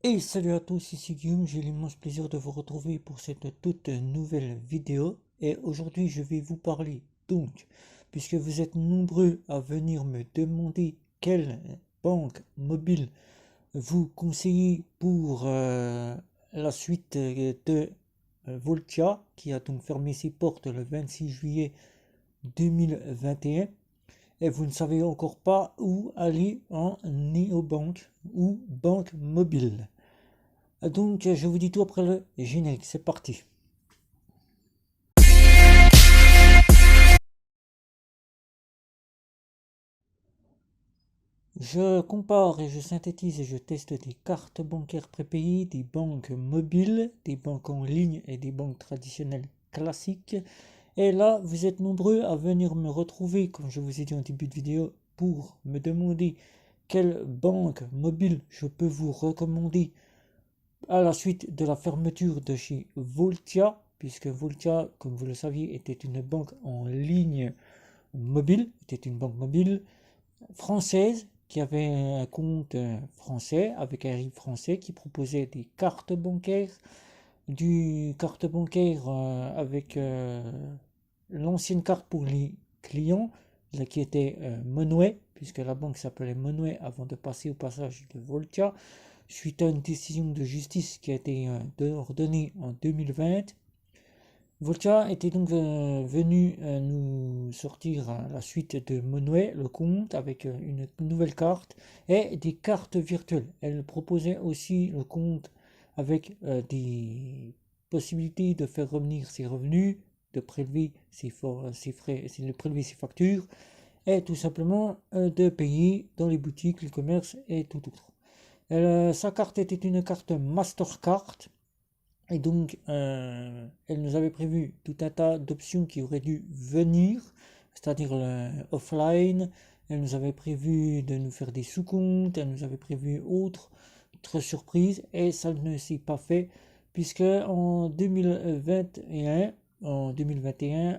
Et salut à tous, ici Guillaume, j'ai l'immense plaisir de vous retrouver pour cette toute nouvelle vidéo. Et aujourd'hui, je vais vous parler, donc, puisque vous êtes nombreux à venir me demander quelle banque mobile vous conseillez pour la suite de Voltia, qui a donc fermé ses portes le 26 juillet 2021, et vous ne savez encore pas où aller en néobanque ou banque mobile. Donc, je vous dis tout après le générique, c'est parti. Je compare et je synthétise et je teste des cartes bancaires prépayées, des banques mobiles, des banques en ligne et des banques traditionnelles classiques. Et là, vous êtes nombreux à venir me retrouver, comme je vous ai dit en début de vidéo, pour me demander quelle banque mobile je peux vous recommander à la suite de la fermeture de chez Voltia, puisque Voltia, comme vous le saviez, était une banque en ligne mobile, était une banque mobile française qui avait un compte français avec un RIB français qui proposait des cartes bancaires, du carte bancaire avec l'ancienne carte pour les clients, qui était Monway, puisque la banque s'appelait Monway avant de passer au passage de Voltia, suite à une décision de justice qui a été ordonnée en 2020. Volta était donc venu nous sortir la suite de Monway, le compte, avec une nouvelle carte et des cartes virtuelles. Elle proposait aussi le compte avec des possibilités de faire revenir ses revenus, de prélever ses frais, de prélever ses factures et tout simplement de payer dans les boutiques, les commerces et tout autre. Sa carte était une carte Mastercard. Et donc, elle nous avait prévu tout un tas d'options qui auraient dû venir, c'est-à-dire offline. Elle nous avait prévu de nous faire des sous-comptes, elle nous avait prévu autre surprise, et ça ne s'est pas fait, puisque en 2021,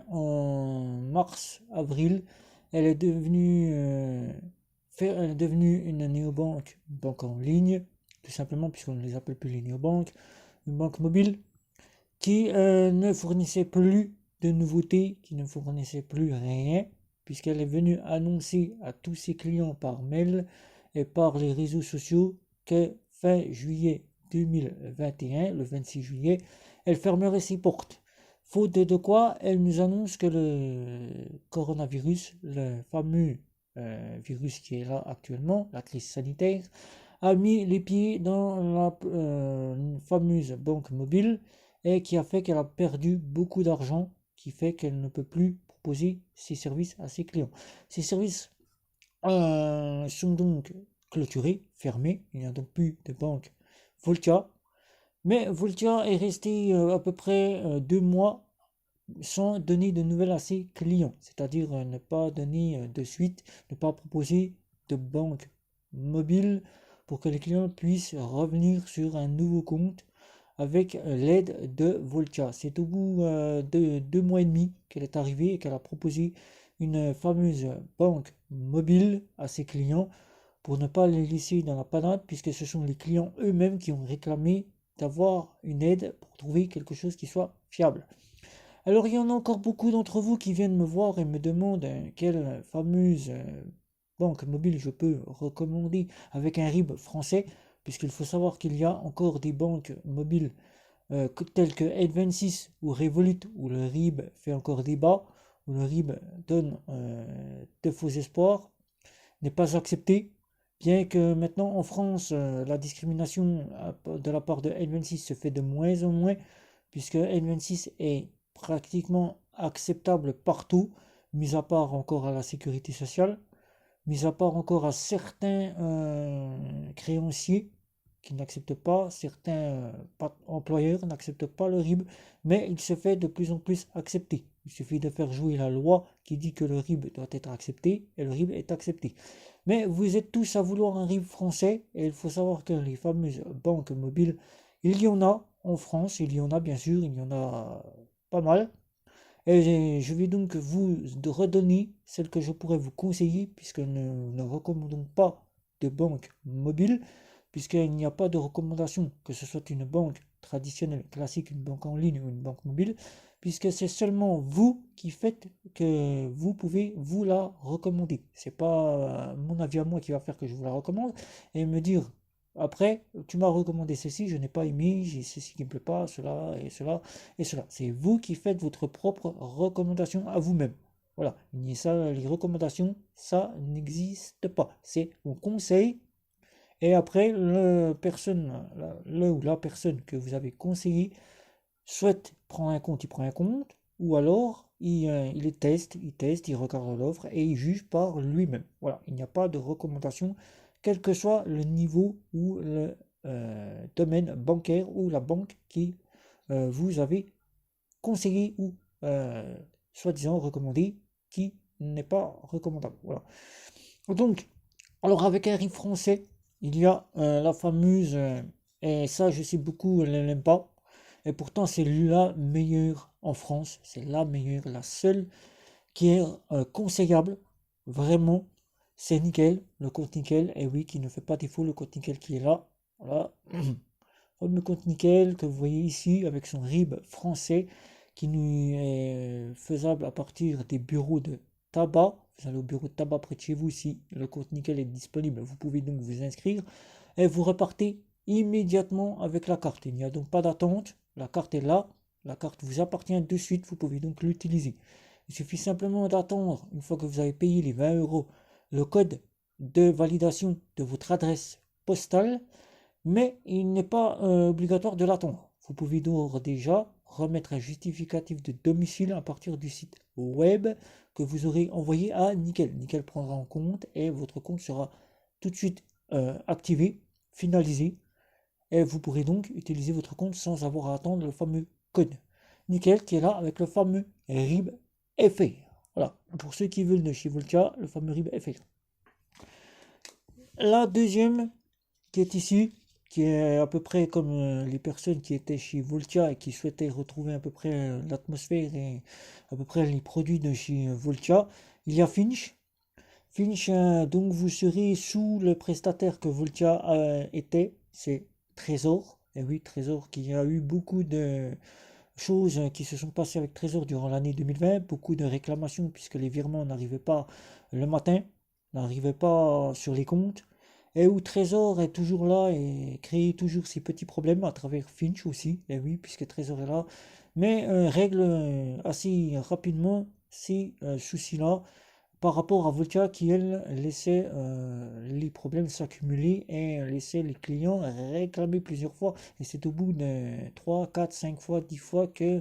en mars, avril, elle est devenue une néobanque, une banque en ligne, tout simplement, puisqu'on ne les appelle plus les néobanques, une banque mobile qui ne fournissait plus de nouveautés, qui ne fournissait plus rien, puisqu'elle est venue annoncer à tous ses clients par mail et par les réseaux sociaux que fin juillet 2021, le 26 juillet, elle fermerait ses portes. Faute de quoi, elle nous annonce que le coronavirus, le fameux virus qui est là actuellement, la crise sanitaire, a mis les pieds dans la fameuse banque mobile et qui a fait qu'elle a perdu beaucoup d'argent, qui fait qu'elle ne peut plus proposer ses services à ses clients. Ces services sont donc clôturés, fermés, il n'y a donc plus de banque Voltia, mais Voltia est resté à peu près 2 mois sans donner de nouvelles à ses clients, c'est-à-dire ne pas donner de suite, ne pas proposer de banque mobile pour que les clients puissent revenir sur un nouveau compte avec l'aide de Voltia. C'est au bout de 2 mois et demi qu'elle est arrivée et qu'elle a proposé une fameuse banque mobile à ses clients pour ne pas les laisser dans la panade, puisque ce sont les clients eux-mêmes qui ont réclamé d'avoir une aide pour trouver quelque chose qui soit fiable. Alors il y en a encore beaucoup d'entre vous qui viennent me voir et me demandent quelle fameuse banque mobile je peux recommander avec un RIB français, puisqu'il faut savoir qu'il y a encore des banques mobiles telles que N26 ou Revolut, où le RIB fait encore débat, où le RIB donne de faux espoirs, n'est pas accepté, bien que maintenant en France, la discrimination de la part de N26 se fait de moins en moins, puisque N26 est pratiquement acceptable partout, mis à part encore à la sécurité sociale, mis à part encore à certains créanciers qui n'acceptent pas, certains employeurs n'acceptent pas le RIB, mais il se fait de plus en plus accepté. Il suffit de faire jouer la loi qui dit que le RIB doit être accepté, et le RIB est accepté. Mais vous êtes tous à vouloir un RIB français, et il faut savoir que les fameuses banques mobiles, il y en a en France, il y en a bien sûr, il y en a pas mal. Et je vais donc vous redonner celle que je pourrais vous conseiller, puisque nous ne recommandons pas de banque mobile, puisqu'il n'y a pas de recommandation, que ce soit une banque traditionnelle, classique, une banque en ligne ou une banque mobile, puisque c'est seulement vous qui faites que vous pouvez vous la recommander. C'est pas mon avis à moi qui va faire que je vous la recommande et me dire après, tu m'as recommandé ceci, je n'ai pas aimé, j'ai ceci qui ne me plaît pas, cela et cela et cela. C'est vous qui faites votre propre recommandation à vous-même. Voilà, ça, les recommandations, ça n'existe pas. C'est un conseil et après, le ou la personne que vous avez conseillé souhaite prendre un compte, il prend un compte, ou alors il teste, il regarde l'offre et il juge par lui-même. Voilà, il n'y a pas de recommandation, quel que soit le niveau ou le domaine bancaire ou la banque qui vous avez conseillé ou euh, soi-disant recommandé, qui n'est pas recommandable. Voilà. Donc, alors avec un riz français, il y a la fameuse, et ça je sais beaucoup, elle ne l'aime pas, et pourtant c'est la meilleure en France, c'est la meilleure, la seule qui est conseillable, vraiment, c'est nickel, le compte nickel, et oui, qui ne fait pas défaut, le compte nickel qui est là, voilà, le compte nickel que vous voyez ici avec son RIB français qui nous est faisable à partir des bureaux de tabac. Vous allez au bureau de tabac près de chez vous si le compte nickel est disponible. Vous pouvez donc vous inscrire et vous repartez immédiatement avec la carte. Il n'y a donc pas d'attente. La carte est là. La carte vous appartient de suite. Vous pouvez donc l'utiliser. Il suffit simplement d'attendre, une fois que vous avez payé les 20 euros, le code de validation de votre adresse postale, mais il n'est pas obligatoire de l'attendre. Vous pouvez donc déjà remettre un justificatif de domicile à partir du site web que vous aurez envoyé à Nickel. Nickel prendra en compte et votre compte sera tout de suite activé, finalisé, et vous pourrez donc utiliser votre compte sans avoir à attendre le fameux code. Nickel qui est là avec le fameux RIB FR. Voilà, pour ceux qui veulent de chez Voltia, le fameux RIB FR. La deuxième qui est ici, qui est à peu près comme les personnes qui étaient chez Voltia et qui souhaitaient retrouver à peu près l'atmosphère et à peu près les produits de chez Voltia. Il y a Finch. Finch, donc vous serez sous le prestataire que Voltia était, c'est Trésor. Et oui, Trésor, qui a eu beaucoup de choses qui se sont passées avec Trésor durant l'année 2020, beaucoup de réclamations puisque les virements n'arrivaient pas le matin, n'arrivaient pas sur les comptes, et où Trésor est toujours là et crée toujours ces petits problèmes à travers Finch aussi, et oui, puisque Trésor est là, mais règle assez rapidement ces soucis-là par rapport à Voltia qui, elle, laissait les problèmes s'accumuler et laissait les clients réclamer plusieurs fois. Et c'est au bout de 3, 4, 5 fois, 10 fois que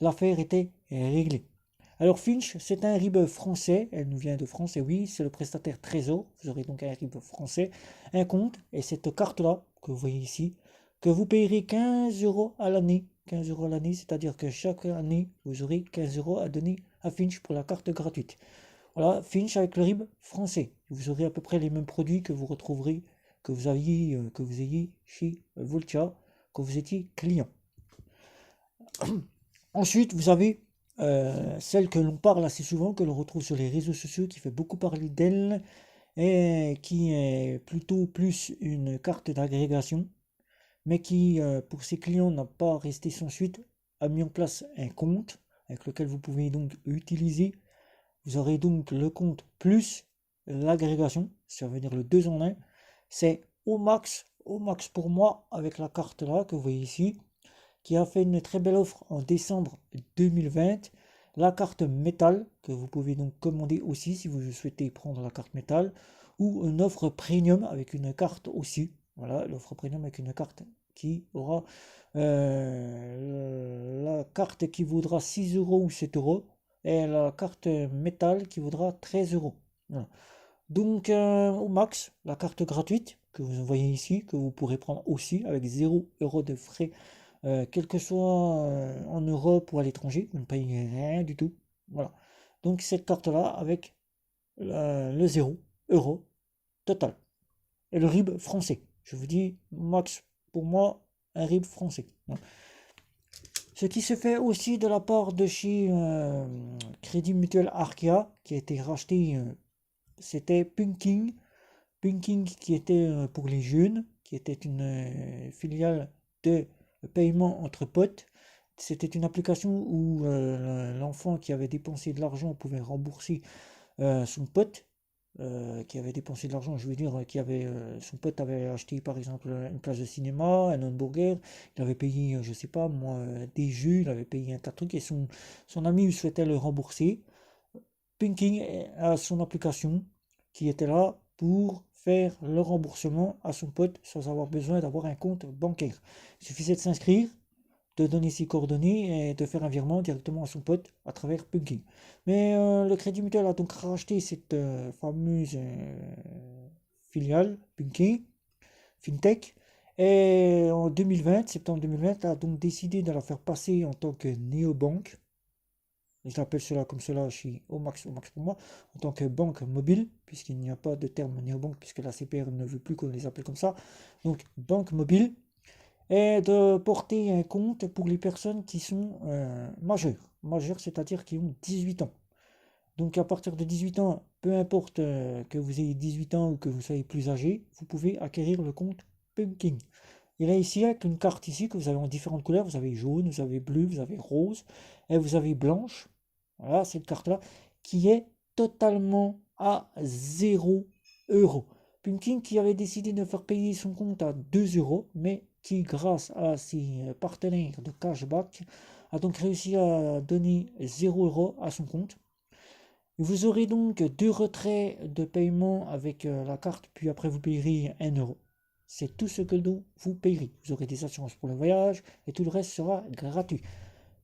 l'affaire était réglée. Alors Finch, c'est un RIB français, elle nous vient de France, et oui, c'est le prestataire Trésor, vous aurez donc un RIB français, un compte, et cette carte-là, que vous voyez ici, que vous payerez 15 euros à l'année. 15 euros à l'année, c'est-à-dire que chaque année, vous aurez 15 euros à donner à Finch pour la carte gratuite. Voilà, Finch avec le RIB français. Vous aurez à peu près les mêmes produits que vous retrouverez, que vous ayez chez Voltia, quand vous étiez client. Ensuite, vous avez celle que l'on parle assez souvent, que l'on retrouve sur les réseaux sociaux, qui fait beaucoup parler d'elle, et qui est plutôt plus une carte d'agrégation, mais qui, pour ses clients, n'a pas resté sans suite, a mis en place un compte avec lequel vous pouvez donc utiliser. Vous aurez donc le compte plus l'agrégation, ça veut dire le 2 en 1. C'est au max pour moi avec la carte là que vous voyez ici, qui a fait une très belle offre en décembre 2020. La carte métal que vous pouvez donc commander aussi si vous souhaitez prendre la carte métal, ou une offre premium avec une carte aussi. Voilà, l'offre premium avec une carte qui aura la carte qui vaudra 6 euros ou 7 euros et la carte métal qui vaudra 13 euros. Voilà. Donc au max, la carte gratuite que vous voyez ici, que vous pourrez prendre aussi avec 0 euros de frais, quel que soit en Europe ou à l'étranger, vous ne payez rien du tout. Voilà. Donc cette carte-là avec le 0 euro total. Et le RIB français. Je vous dis, max, pour moi, un RIB français. Voilà. Ce qui se fait aussi de la part de chez Crédit Mutuel Arkea, qui a été racheté, c'était Punking. Punking qui était pour les jeunes, qui était une filiale de paiement entre potes. C'était une application où l'enfant qui avait dépensé de l'argent pouvait rembourser son pote qui avait dépensé de l'argent, je veux dire, son pote avait acheté par exemple une place de cinéma, un hamburger, il avait payé, je sais pas moi, des jeux, il avait payé un tas de trucs et son ami souhaitait le rembourser. Pinking a son application qui était là pour faire le remboursement à son pote sans avoir besoin d'avoir un compte bancaire. Il suffisait de s'inscrire, de donner ses coordonnées et de faire un virement directement à son pote à travers Punking. Mais le Crédit Mutuel a donc racheté cette fameuse filiale Punking, FinTech, et en 2020, septembre 2020, a donc décidé de la faire passer en tant que néobanque. Je l'appelle cela comme cela chez Omax pour moi, en tant que banque mobile, puisqu'il n'y a pas de terme néobanque, puisque la CPR ne veut plus qu'on les appelle comme ça. Donc, banque mobile, et de porter un compte pour les personnes qui sont majeures. Majeures, c'est-à-dire qui ont 18 ans. Donc à partir de 18 ans, peu importe que vous ayez 18 ans ou que vous soyez plus âgé, vous pouvez acquérir le compte Pumpkin. Il est ici avec une carte ici que vous avez en différentes couleurs. Vous avez jaune, vous avez bleu, vous avez rose et vous avez blanche. Voilà, cette carte-là qui est totalement à 0 €. Pumpkin qui avait décidé de faire payer son compte à 2 €, mais qui, grâce à ses partenaires de cashback, a donc réussi à donner 0 € à son compte. Vous aurez donc 2 retraits de paiement avec la carte, puis après vous payerez 1 €. C'est tout ce que vous payerez. Vous aurez des assurances pour le voyage et tout le reste sera gratuit.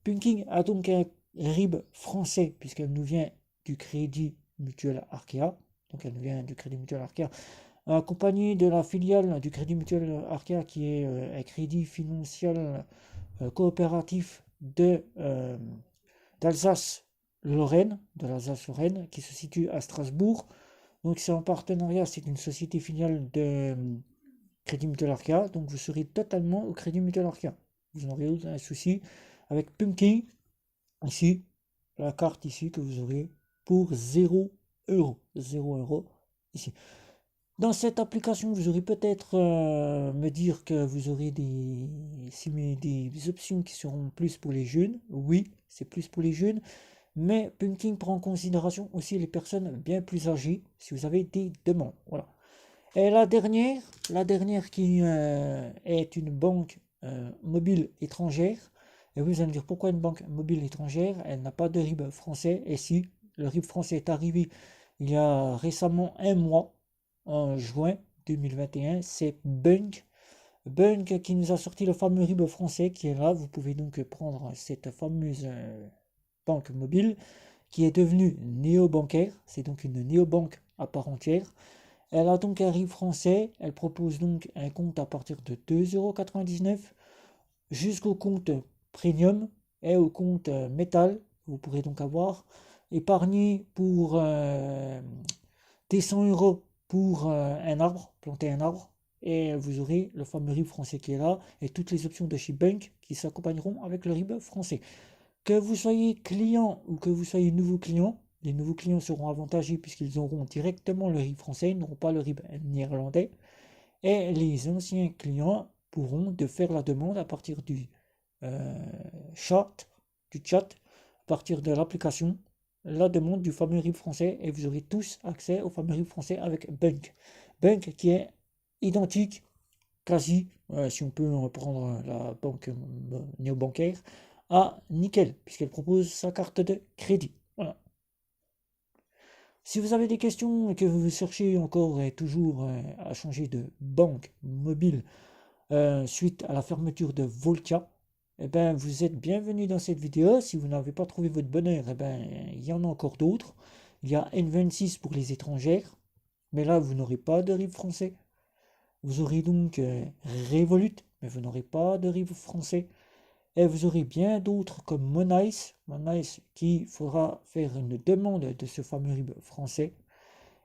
Punking a donc un RIB français puisqu'elle nous vient du Crédit Mutuel Arkea. Donc elle nous vient du Crédit Mutuel Arkea, accompagné de la filiale du Crédit Mutuel Arkea qui est un crédit financier coopératif d'Alsace-Lorraine, de l'Alsace-Lorraine, qui se situe à Strasbourg. Donc c'est en partenariat, c'est une société filiale de Crédit Mutuel Arkea, donc vous serez totalement au Crédit Mutuel Arkea. Vous n'aurez aucun souci avec Pumpkin, ici, la carte ici que vous aurez pour 0 €. 0 € ici. Dans cette application, vous aurez peut-être me dire que vous aurez des options qui seront plus pour les jeunes. Oui, c'est plus pour les jeunes. Mais Pumpkin prend en considération aussi les personnes bien plus âgées si vous avez des demandes. Voilà. Et la dernière qui est une banque mobile étrangère. Et vous allez me dire pourquoi une banque mobile étrangère? Elle n'a pas de RIB français. Et si le RIB français est arrivé il y a récemment un mois, en juin 2021, c'est Bunk. Bunk qui nous a sorti le fameux RIB français qui est là. Vous pouvez donc prendre cette fameuse banque mobile qui est devenue néobancaire. C'est donc une néobanque à part entière. Elle a donc un RIB français. Elle propose donc un compte à partir de 2,99 € jusqu'au compte premium et au compte métal. Vous pourrez donc avoir épargné pour des 100 € pour un arbre, planter un arbre, et vous aurez le fameux RIB français qui est là, et toutes les options de chez Bank qui s'accompagneront avec le RIB français. Que vous soyez client ou que vous soyez nouveau client, les nouveaux clients seront avantagés puisqu'ils auront directement le RIB français, ils n'auront pas le RIB néerlandais, et les anciens clients pourront de faire la demande à partir chat, du chat, à partir de l'application, la demande du fameux RIB français et vous aurez tous accès au fameux RIB français avec Bunk. Bunk qui est identique, quasi, si on peut reprendre la banque néobancaire, à Nickel, puisqu'elle propose sa carte de crédit. Voilà. Si vous avez des questions et que vous cherchez encore et toujours à changer de banque mobile suite à la fermeture de Voltia, eh ben, vous êtes bienvenus dans cette vidéo. Si vous n'avez pas trouvé votre bonheur, eh ben, il y en a encore d'autres. Il y a N26 pour les étrangères, mais là, vous n'aurez pas de RIB français. Vous aurez donc Revolut, mais vous n'aurez pas de RIB français. Et vous aurez bien d'autres comme Monice, qui faudra faire une demande de ce fameux RIB français.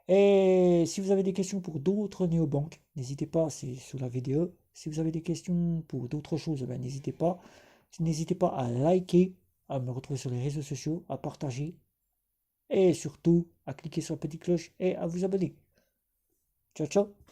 Et si vous avez des questions pour d'autres néobanques, n'hésitez pas, c'est sous la vidéo. Si vous avez des questions pour d'autres choses, ben, n'hésitez pas. N'hésitez pas à liker, à me retrouver sur les réseaux sociaux, à partager et surtout à cliquer sur la petite cloche et à vous abonner. Ciao, ciao.